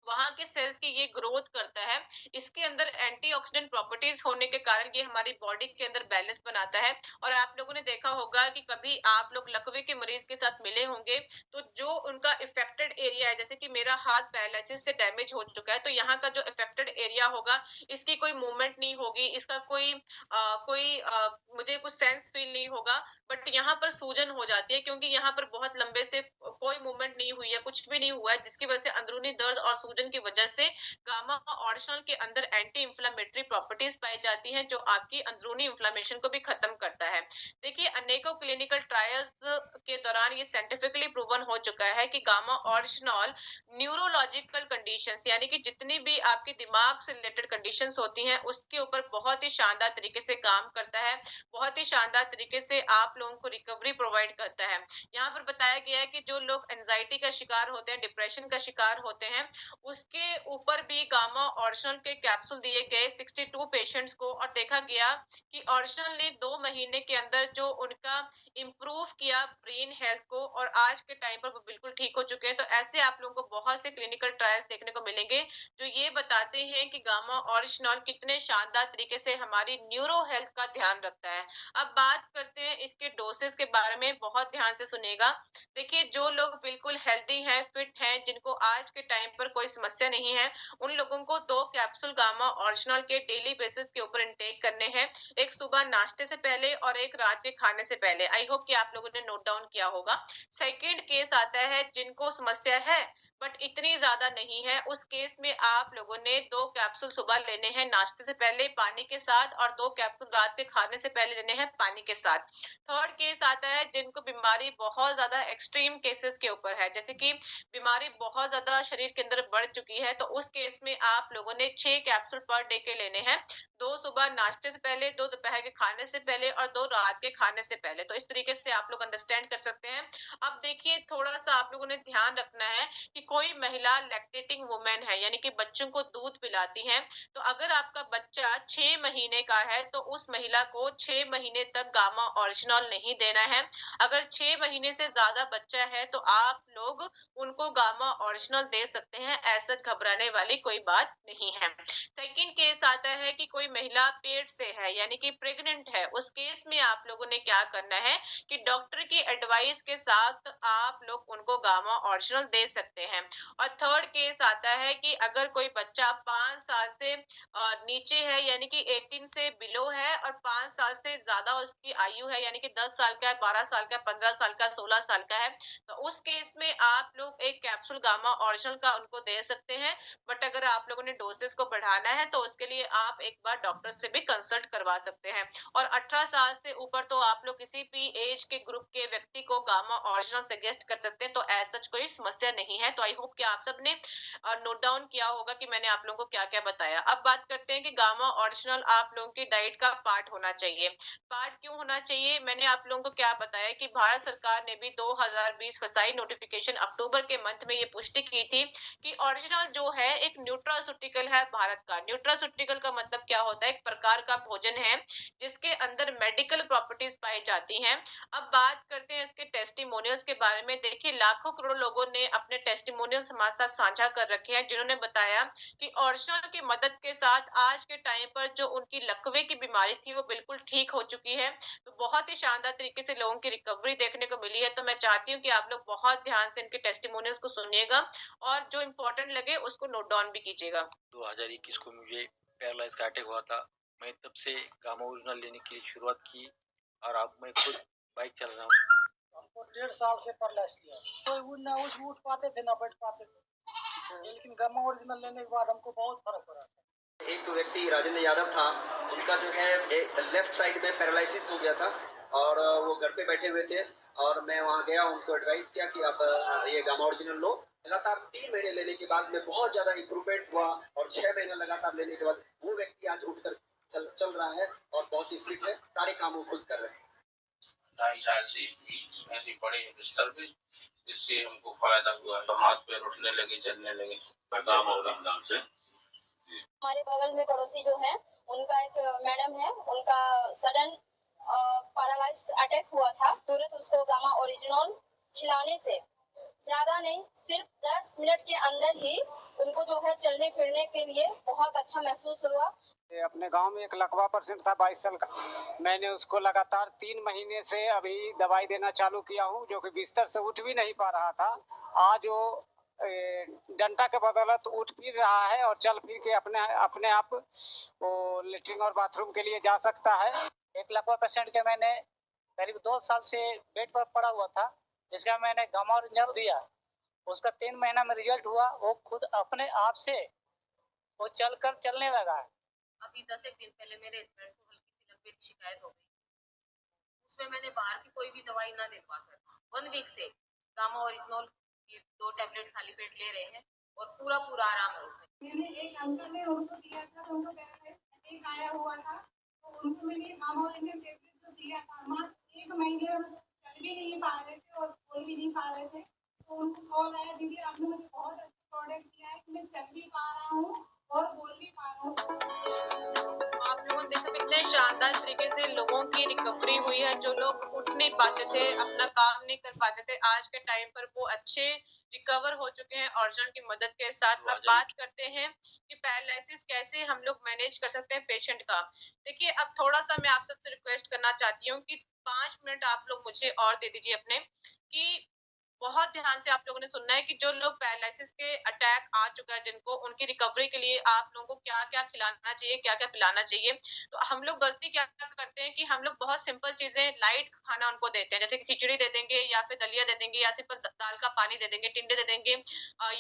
वहां के सेल्स की ये ग्रोथ करता है। इसके अंदर एंटीऑक्सीडेंट प्रॉपर्टीज होने के कारण ये हमारी बॉडी के अंदर बैलेंस बनाता है। और आप लोगों ने देखा होगा कि कभी आप लोग लकवे के मरीज के साथ मिले होंगे तो जो उनका इफेक्टेड एरिया है, जैसे कि मेरा हाथ पैरालिसिस से डैमेज हो चुका है तो यहाँ का जो इफेक्टेड एरिया होगा इसकी कोई मूवमेंट नहीं होगी, इसका मुझे कुछ सेंस फील नहीं होगा, बट यहाँ पर सूजन हो जाती है क्योंकि यहाँ पर बहुत लंबे से कोई मूवमेंट नहीं हुई है, कुछ भी नहीं हुआ है, जिसकी वजह से अंदरूनी दर्द और सूजन एक्सोजन की वजह से गामा ऑरिजिनल के अंदर एंटी इंफ्लेमेटरी प्रॉपर्टीज पाई जाती हैं, जो आपकी अंदरूनी इंफ्लेमेशन को भी खत्म करता है। देखिए, अनेकों क्लिनिकल ट्रायल्स के दौरान ये साइंटिफिकली प्रूवन हो चुका है कि गामा ऑरिजिनल न्यूरोलॉजिकल कंडीशंस, यानी कि जितनी भी आपके दिमाग से रिलेटेड कंडीशंस होती हैं, उसके ऊपर बहुत ही शानदार तरीके से काम करता है, बहुत ही शानदार तरीके से आप लोगों को रिकवरी प्रोवाइड करता है। यहाँ पर बताया गया है कि जो लोग एंजाइटी का शिकार होते हैं, डिप्रेशन का शिकार होते हैं, उसके ऊपर भी गामा ऑरिजिनल के कैप्सूल दिए गए 62 पेशेंट्स को, और देखा गया कि ऑरिजिनल ने 2 महीने के अंदर जो उनका इम्प्रूव किया ब्रेन हेल्थ को, और आज के टाइम पर वो बिल्कुल ठीक हो चुके हैं। तो ऐसे आप लोगों को बहुत से क्लिनिकल ट्रायल्स देखने को मिलेंगे जो ये बताते हैं कि गामा ऑरिजिनल कितने शानदार तरीके से हमारी न्यूरो हेल्थ का ध्यान रखता है। अब बात करते हैं इसके डोसेस के बारे में, बहुत ध्यान से सुनिएगा। देखिए, जो लोग बिल्कुल हेल्दी हैं, फिट हैं, जिनको आज के टाइम पर कोई समस्या नहीं है, उन लोगों को 2 कैप्सूल गामा ऑरिजिनल के डेली बेसिस के ऊपर इनटेक करने हैं। एक सुबह नाश्ते से पहले और एक रात के खाने से पहले। आई होप कि आप लोगों ने नोट डाउन किया होगा। सेकंड केस आता है जिनको समस्या है बट इतनी ज्यादा नहीं है, उस केस में आप लोगों ने 2 कैप्सूल सुबह लेने हैं नाश्ते से पहले पानी के साथ, और 2 कैप्सूल रात के खाने से पहले लेने हैं पानी के साथ। थर्ड केस आता है जिनको बीमारी बहुत ज्यादा एक्सट्रीम केसेस के ऊपर है, जैसे कि बीमारी बहुत ज्यादा शरीर के अंदर बढ़ चुकी है, तो उस केस में आप लोगों ने 6 कैप्सूल पर डे के लेने हैं। 2 सुबह नाश्ते से पहले, 2 दोपहर के खाने से पहले और 2 रात के खाने से पहले। तो इस तरीके से आप लोग अंडरस्टैंड कर सकते हैं। अब देखिए, थोड़ा सा आप लोगों ने ध्यान रखना है कि कोई महिला लैक्टेटिंग वुमेन है, यानी कि बच्चों को दूध पिलाती है, तो अगर आपका बच्चा 6 महीने का है तो उस महिला को 6 महीने तक गामा ओरिजिनल नहीं देना है। अगर 6 महीने से ज्यादा बच्चा है तो आप लोग उनको गामा ओरिजिनल दे सकते हैं, ऐसा घबराने वाली कोई बात नहीं है। सेकंड केस आता है कि कोई महिला पेट से है, यानी कि प्रेग्नेंट है, उस केस में आप लोगों ने क्या करना है कि डॉक्टर की एडवाइस के साथ आप लोग उनको गामा ओरिजिनल दे सकते हैं। और थर्ड केस आता है कि अगर कोई बच्चा 5 साल से नीचे है, यानी कि 18 से बिलो है, और 5 साल से ज्यादा उसकी आयु है, यानी कि 10 साल का है, 12 साल का है, 15 साल का, 16 साल का है, तो उस केस में आप लोग एक कैप्सूल गामा ओरिजिनल का उनको दे सकते हैं। बट अगर आप लोगों ने डोसेस को बढ़ाना है तो उसके लिए आप एक बार डॉक्टर से भी कंसल्ट करवा सकते हैं। और 18 साल से ऊपर तो आप लोग किसी भी एज के ग्रुप के व्यक्ति को गामा ओरिजिनल सजेस्ट कर सकते हैं, तो ऐसा कोई समस्या नहीं है। तो आई होप कि आप सबने नोट डाउन किया होगा कि मैंने आप लोगों को क्या क्या बताया। अब बात करते हैं कि गामा ओरिजिनल आप लोगों की डाइट का पार्ट होना चाहिए। पार्ट क्यों होना चाहिए, मैंने आप लोगों को क्या बताया कि भारत सरकार ने भी 2020 फसाई नोटिफिकेशन अक्टूबर के मंथ में ये पुष्टि की थी कि ओरिजिनल जो है एक न्यूट्रास्यूटिकल है भारत का। न्यूट्रास्यूटिकल का मतलब क्या होता है, एक प्रकार का भोजन है जिसके अंदर मेडिकल प्रॉपर्टीज पाई जाती हैं। अब बात करते हैं इसके टेस्टिमोनियल्स के बारे में। देखिए, लाखों करोड़ लोगों ने अपने टेस्टिमोनियल्स हमारे साथ साझा कर रखे हैं, जिन्होंने बताया कि ओरिजिनल की मदद के साथ आज के टाइम पर जो उनकी लकवे की बीमारी थी वो बिल्कुल ठीक हो चुकी है। तो बहुत ही शानदार तरीके से लोगों की रिकवरी देखने को मिली है। तो मैं चाहती हूँ कि आप लोग बहुत ध्यान से इनके टेस्टिमोनियल्स को सुनिएगा और जो इम्पोर्टेंट लगे उसको नोट डाउन भी कीजिएगा। 2021 को मुझे पैरालाइज का अटैक हुआ था। मैं तब से गामा ओरिजिनल लेने की शुरुआत की और अब मैं खुद बाइक चल रहा हूँ। हमको 1.5 साल से पैरालाइज किया, कोई ना उठ पाते थे ना बैठ पाते थे, लेकिन गामा ओरिजिनल लेने के बाद हमको बहुत फर्क पड़ा। एक व्यक्ति राजेंद्र यादव था, उनका जो है लेफ्ट साइड में पैरालिसिस हो गया था और वो घर पे बैठे हुए थे और मैं वहाँ गया, उनको एडवाइस किया कि आप ये गामा ओरिजिनल लो। लगातार 3 महीने लेने के बाद में बहुत ज्यादा इम्प्रूवमेंट हुआ और 6 महीने लगातार लेने के बाद वो व्यक्ति आज उठकर चल रहा है और बहुत ही फिट है, सारे काम वो खुद कर रहे हैं। 2.5 साल से ऐसी बड़ी बिस्तर पे, इससे हमको फायदा हुआ है, तो हाथ पैर उठने लगे, चलने लगे। हमारे बगल में पड़ोसी जो है, उनका एक मैडम है, उनका सडन पैरालाइज अटैक हुआ था। तुरंत उसको गामा ओरिजिनल खिलाने से ज्यादा नहीं, सिर्फ 10 मिनट के अंदर ही उनको जो है चलने फिरने के लिए बहुत अच्छा महसूस हुआ। अपने गांव में एक लकवा पेशेंट था 22 साल का, मैंने उसको लगातार 3 महीने से अभी दवाई देना चालू किया हूँ, जो कि बिस्तर से उठ भी नहीं पा रहा था। आज वो डंटा के बदौलत उठ फिर रहा है और चल फिर के अपने आप वो लेटरिन और बाथरूम के लिए जा सकता है। एक लकवा पेशेंट के मैंने करीब 2 साल से बेड पर पड़ा हुआ था, जिसका मैंने गामा ओरिजिनल दिया, उसका 3 महीना में रिजल्ट हुआ, वो खुद अपने आप से वो चलने लगा है। अभी 10 एक दिन पहले मेरे हस्बैंड को हल्की सी लकवे की शिकायत हो गई, उसमें मैंने बाहर की कोई भी दवाई ना दिलवा कर 1 वीक से गामा ओरिजिनल की 2 टैबलेट खाली पेट ले रहे हैं और पूरा आराम है उसमें। मैंने एक अंकल ने उनको दिया था, तो उनको पैरालाइसिस आया हुआ था, तो उनको मैंने गामा ओरिजिनल टैबलेट जो दिया था, मात्र 1 महीने में चल भी नहीं पा रहे थे और बोल भी नहीं पा रहे थे, तो उनको कॉल आया, दीदी आपने मुझे बहुत अच्छा प्रोडक्ट दिया है कि मैं चल भी पा रहा हूँ और बोल भी पा रहा हूँ। आप लोग देख सकते कितने शानदार तरीके से लोगों की रिकवरी हुई है। जो लोग उठ नहीं पाते थे, अपना काम नहीं कर पाते थे, आज के टाइम पर वो अच्छे रिकवर हो चुके हैं ऑर्गन की मदद के साथ। अब बात करते हैं कि पैरालिसिस कैसे हम लोग मैनेज कर सकते हैं पेशेंट का। देखिए, अब थोड़ा सा मैं आप सबसे रिक्वेस्ट करना चाहती हूँ कि 5 मिनट आप लोग मुझे और दे दीजिए अपने, कि बहुत ध्यान से आप लोगों ने सुनना है कि जो लोग पैरालिसिस के अटैक आ चुका है जिनको, उनकी रिकवरी के लिए आप लोगों को क्या-क्या खिलाना चाहिए, क्या-क्या पिलाना चाहिए। तो हम लोग गलती क्या करते हैं कि हम लोग बहुत सिंपल चीज़ें, लाइट खाना उनको देते हैं, जैसे कि खिचड़ी दे देंगे या फिर दलिया दे देंगे या सिंपल दाल का पानी दे देंगे, टिंडे दे देंगे,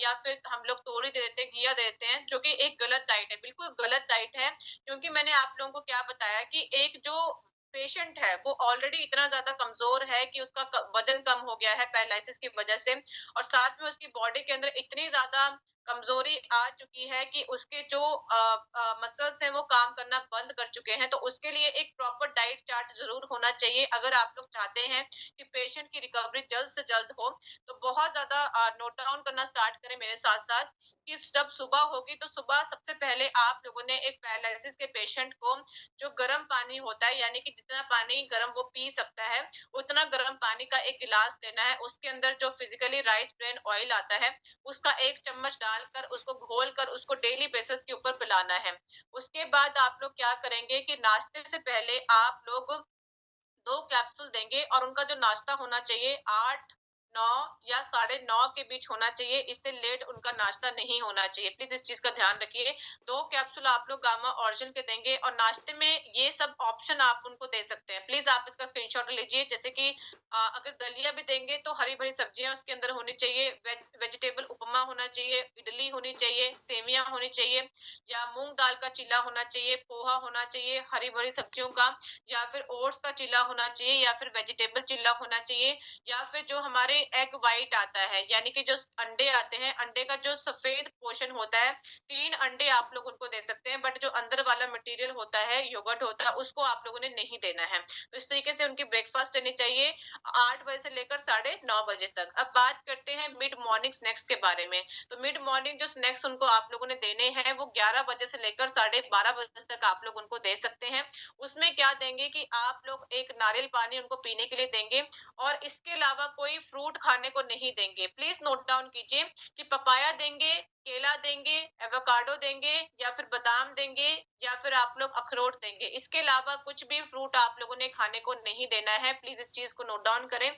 या फिर हम लोग तोरी दे देते हैं, घिया दे देते हैं, जो कि एक गलत डाइट है, बिल्कुल गलत डाइट है। क्योंकि मैंने आप लोगों को क्या बताया कि एक जो पेशेंट है वो ऑलरेडी इतना ज्यादा कमजोर है कि उसका वजन कम हो गया है पैरालिसिस की वजह से, और साथ में उसकी बॉडी के अंदर इतनी ज्यादा कमजोरी आ चुकी है कि उसके जो मसल्स हैं वो काम करना बंद कर चुके हैं। तो उसके लिए एक प्रॉपर डाइट चार्ट जरूर होना चाहिए अगर आप लोग चाहते हैं कि पेशेंट की रिकवरी जल्द से जल्द हो। तो बहुत ज्यादा नोट डाउन करना स्टार्ट करें मेरे साथ साथ, कि जब सुबह होगी तो सुबह सबसे पहले आप लोगों ने एक पैरालिसिस के पेशेंट को जो गर्म पानी होता है, यानी कि जितना पानी गर्म वो पी सकता है उतना गर्म पानी का एक गिलास लेना है। उसके अंदर जो फिजिकली राइस ब्रेन ऑयल आता है उसका 1 चम्मच डालकर उसको घोलकर उसको डेली बेसिस के ऊपर पिलाना है। उसके बाद आप लोग क्या करेंगे कि नाश्ते से पहले आप लोग 2 कैप्सूल देंगे, और उनका जो नाश्ता होना चाहिए 8, 9 या साढ़े 9 के बीच होना चाहिए। इससे लेट उनका नाश्ता नहीं होना चाहिए। प्लीज इस चीज का ध्यान रखिए। 2 कैप्सूल आप लोग गामा ओरिजिन के देंगे, और नाश्ते में ये सब ऑप्शन आप उनको दे सकते हैं। प्लीज आप इसका स्क्रीनशॉट लीजिए। जैसे कि अगर दलिया भी देंगे तो हरी भरी सब्जियां उसके अंदर होनी चाहिए, वेजिटेबल उपमा होना चाहिए, इडली होनी चाहिए, सेवियां होनी चाहिए, या मूंग दाल का चीला होना चाहिए, पोहा होना चाहिए हरी भरी सब्जियों का, या फिर ओट्स का चिल्ला होना चाहिए, या फिर वेजिटेबल चिल्ला होना चाहिए, या फिर जो हमारे एग वाइट आता है, यानी कि जो अंडे आते हैं, अंडे का जो सफेद पोर्शन होता है, 3 अंडे आप लोग उनको दे सकते हैं, बट जो अंदर वाला मटेरियल होता है, योगर्ट होता है, उसको आप लोगों ने नहीं देना है। तो इस तरीके से उनकी ब्रेकफास्ट रहनी चाहिए 8 बजे से लेकर 9:30 बजे तक। अब बात करते हैं मिड मॉर्निंग स्नैक्स के बारे में। तो मिड मॉर्निंग जो स्नैक्स उनको आप लोगों ने देने हैं वो 11 बजे से लेकर 12:30 बजे तक आप लोग उनको दे सकते हैं। उसमें क्या देंगे कि आप लोग एक नारियल पानी उनको पीने के लिए देंगे, और इसके अलावा कोई फ्रूट खाने को नहीं देंगे। प्लीज नोट डाउन कीजिए कि पपाया देंगे, केला देंगे, एवोकाडो देंगे, या फिर बादाम देंगे, या फिर आप लोग अखरोट देंगे। इसके अलावा कुछ भी फ्रूट आप लोगों ने खाने को नहीं देना है। प्लीज इस चीज को नोट डाउन करें।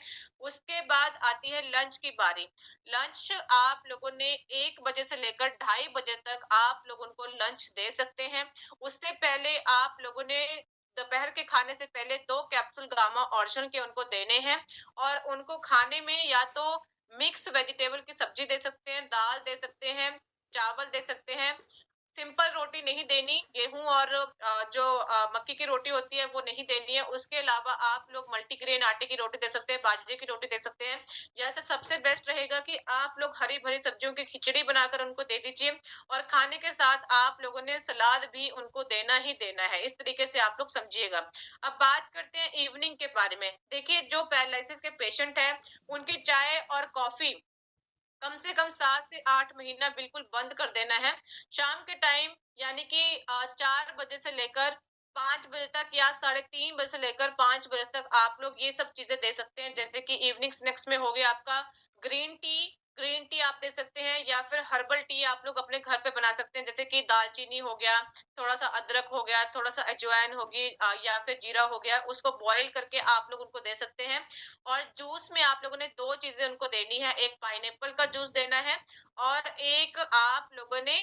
उसके बाद आती है लंच की बारी। लंच आप लोगों ने 1 बजे से लेकर 2:30 बजे तक आप लोग उनको लंच दे सकते हैं। उससे पहले आप लोगों ने दोपहर के खाने से पहले 2 कैप्सूल गामा ओरिजिन के उनको देने हैं, और उनको खाने में या तो मिक्स वेजिटेबल की सब्जी दे सकते हैं, दाल दे सकते हैं, चावल दे सकते हैं। सिंपल रोटी नहीं देनी, गेहूं और जो मक्की की रोटी होती है वो नहीं देनी है। उसके अलावा आप लोग मल्टीग्रेन आटे की रोटी दे सकते हैं, बाजरे की रोटी दे सकते हैं, या से सबसे बेस्ट रहेगा कि आप लोग हरी भरी सब्जियों की खिचड़ी बनाकर उनको दे दीजिए, और खाने के साथ आप लोगों ने सलाद भी उनको देना ही देना है। इस तरीके से आप लोग समझिएगा। अब बात करते हैं इवनिंग के बारे में। देखिए, जो पैरालिसिस के पेशेंट है उनकी चाय और कॉफी कम से कम 7 से 8 महीना बिल्कुल बंद कर देना है। शाम के टाइम, यानी कि 4 बजे से लेकर 5 बजे तक, या 3:30 बजे से लेकर 5 बजे तक आप लोग ये सब चीजें दे सकते हैं। जैसे कि इवनिंग स्नैक्स में हो गया आपका ग्रीन टी आप दे सकते हैं, या फिर हर्बल टी आप लोग अपने घर पे बना सकते हैं। जैसे कि दालचीनी हो गया, थोड़ा सा अदरक हो गया, थोड़ा सा अजवाइन होगी, या फिर जीरा हो गया, उसको बॉईल करके आप लोग उनको दे सकते हैं। और जूस में आप लोगों ने 2 चीजें उनको देनी है, एक पाइनएप्पल का जूस देना है, और एक आप लोगों ने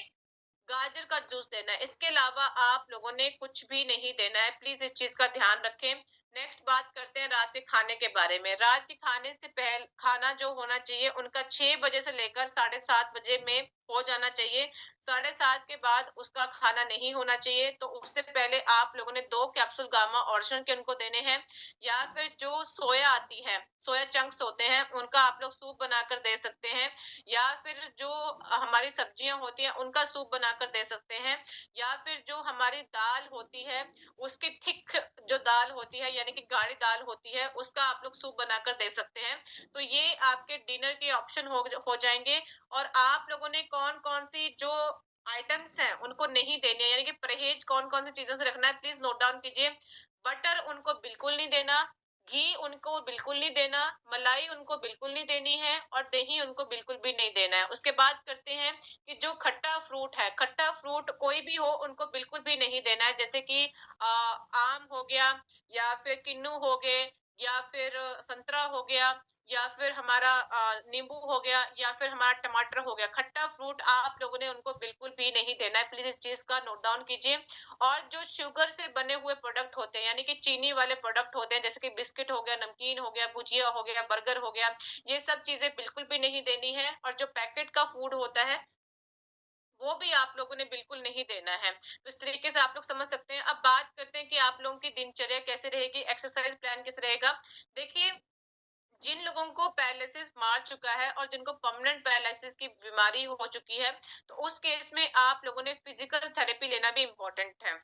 गाजर का जूस देना है। इसके अलावा आप लोगों ने कुछ भी नहीं देना है। प्लीज इस चीज का ध्यान रखें। नेक्स्ट बात करते हैं रात के खाने के बारे में। रात के खाने से पहले खाना जो होना चाहिए उनका 6 बजे से लेकर 7:30 बजे में हो जाना चाहिए। 7:30 के बाद उसका खाना नहीं होना चाहिए। तो उससे पहले आप लोगों ने 2 कैप्सूल गामा ओरिजिनल के उनको देने हैं, या फिर जो सोया आती है, सोया चंक्स होते हैं, उनका आप लोग सूप बनाकर दे सकते हैं, या फिर जो हमारी सब्जियां होती हैं उनका सूप बनाकर दे सकते हैं, या फिर जो हमारी दाल होती है उसकी थिक जो दाल होती है यानी कि गाढ़ी दाल होती है उसका आप लोग सूप बनाकर दे सकते हैं। तो ये आपके डिनर के ऑप्शन हो जाएंगे। और आप लोगों ने कौन कौन सी जो आइटम्स हैं उनको नहीं देने हैं, यानी कि परहेज कौन कौन सी चीजों से रखना है, प्लीज नोट डाउन कीजिए। बटर उनको बिल्कुल नहीं देना, घी उनको बिल्कुल नहीं देना, मलाई उनको बिल्कुल नहीं देनी है, और दही उनको बिल्कुल भी नहीं देना है। उसके बाद करते हैं कि जो खट्टा फ्रूट है, खट्टा फ्रूट कोई भी हो उनको बिल्कुल भी नहीं देना है, जैसे कि आम हो गया, या फिर किन्नू हो गए, या फिर संतरा हो गया, या फिर हमारा नींबू हो गया, या फिर हमारा टमाटर हो गया। खट्टा फ्रूट आप लोगों ने उनको बिल्कुल भी नहीं देना है, प्लीज इस चीज का नोट डाउन कीजिए। और जो शुगर से बने हुए प्रोडक्ट होते हैं यानी कि चीनी वाले प्रोडक्ट होते हैं, जैसे कि बिस्किट हो गया, नमकीन हो गया, भुजिया हो गया, बर्गर हो गया, ये सब चीजें बिल्कुल भी नहीं देनी है। और जो पैकेट का फूड होता है वो भी आप लोगों ने बिल्कुल नहीं देना है। तो इस तरीके से आप लोग समझ सकते हैं। अब बात करते हैं कि आप लोगों की दिनचर्या कैसे रहेगी, एक्सरसाइज प्लान कैसे रहेगा। देखिए, जिन लोगों को पैरालिसिस मार चुका है और जिनको परमानेंट पैरालिसिस की बीमारी हो चुकी है, तो उस केस में आप लोगों ने फिजिकल थेरेपी लेना भी इम्पोर्टेंट है।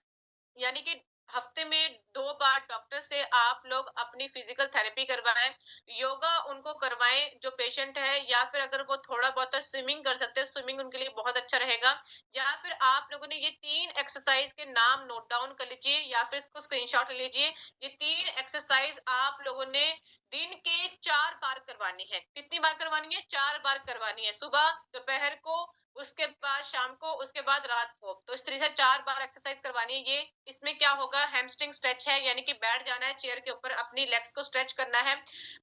यानी कि हफ्ते में 2 बार डॉक्टर से आप लोग अपनी फिजिकल थेरेपी करवाएं, योगा उनको करवाएं जो पेशेंट है, या फिर अगर वो थोड़ा बहुत स्विमिंग कर सकते हैं, स्विमिंग उनके लिए बहुत अच्छा रहेगा। या फिर आप लोगों ने ये 3 एक्सरसाइज के नाम नोट डाउन कर लीजिए, या फिर इसको स्क्रीनशॉट ले लीजिए। ये 3 एक्सरसाइज आप लोगों ने दिन के 4 बार करवानी है। कितनी बार करवानी है? 4 बार करवानी है। सुबह, दोपहर को, उसके बाद शाम को, उसके बाद रात को। तो इस तरह से 4 बार एक्सरसाइज करवानी है। ये इसमें क्या होगा, हैमस्ट्रिंग स्ट्रेच है, यानी कि बैठ जाना है चेयर के ऊपर, अपनी लेग्स को स्ट्रेच करना है।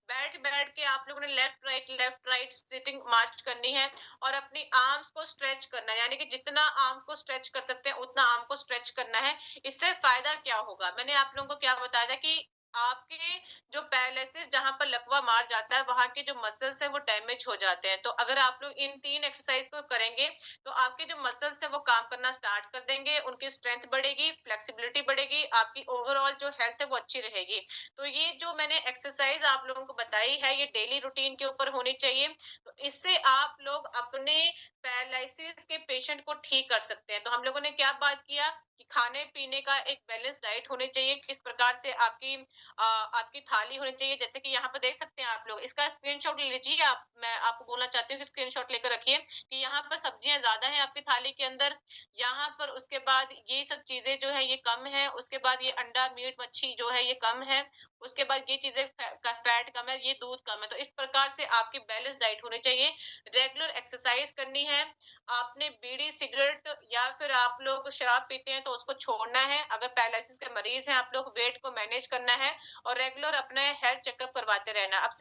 बैठ बैठ के आप लोगों ने लेफ्ट राइट सिटिंग मार्च करनी है, और अपनी आर्म्स को स्ट्रेच करना है, यानी कि जितना आर्म को स्ट्रेच कर सकते हैं उतना आर्म को स्ट्रेच करना है। इससे फायदा क्या होगा, मैंने आप लोगों को क्या बताया था कि आपके जो पैरालिसिस जहां पर लकवा मार जाता है वहां के जो मसल्स है वो डैमेज हो जाते हैं। तो अगर आप लोग इन 3 एक्सरसाइज को करेंगे तो आपके जो मसल्स है वो काम करना स्टार्ट कर देंगे, उनकी स्ट्रेंथ बढ़ेगी, फ्लेक्सिबिलिटी बढ़ेगी, आपकी ओवरऑल जो हेल्थ है वो अच्छी रहेगी। तो ये जो मैंने एक्सरसाइज आप लोगों को बताई है ये डेली रूटीन के ऊपर होनी चाहिए। तो इससे आप लोग अपने पैरालिसिस के पेशेंट को ठीक कर सकते हैं। तो हम लोगों ने क्या बात किया कि खाने पीने का एक बैलेंस डाइट होनी चाहिए, किस प्रकार से आपकी थाली होनी चाहिए, जैसे कि यहाँ पर देख सकते हैं आप लोग। इसका स्क्रीनशॉट ले लीजिए आप, मैं आपको बोलना चाहती हूँ कि स्क्रीनशॉट लेकर रखिए कि यहाँ पर सब्जियां ज्यादा हैं आपकी थाली के अंदर, यहाँ पर उसके बाद ये सब चीजें जो है ये कम है, उसके बाद ये अंडा मीट मच्छी जो है ये कम है, उसके बाद ये चीजें का फैट कम है, ये दूध कम है। तो इस प्रकार से आपकी बैलेंस डाइट होनी चाहिए। रेगुलर एक्सरसाइज करनी है। आपने बीड़ी सिगरेट या फिर आप लोग शराब पीते हैं तो उसको छोड़ना है। अगर पैरालिसिस के मरीज हैं आप लोग वेट को मैनेज करना है, और रेगुलर अपने हेल्थ चेकअप करवाते रहना। अब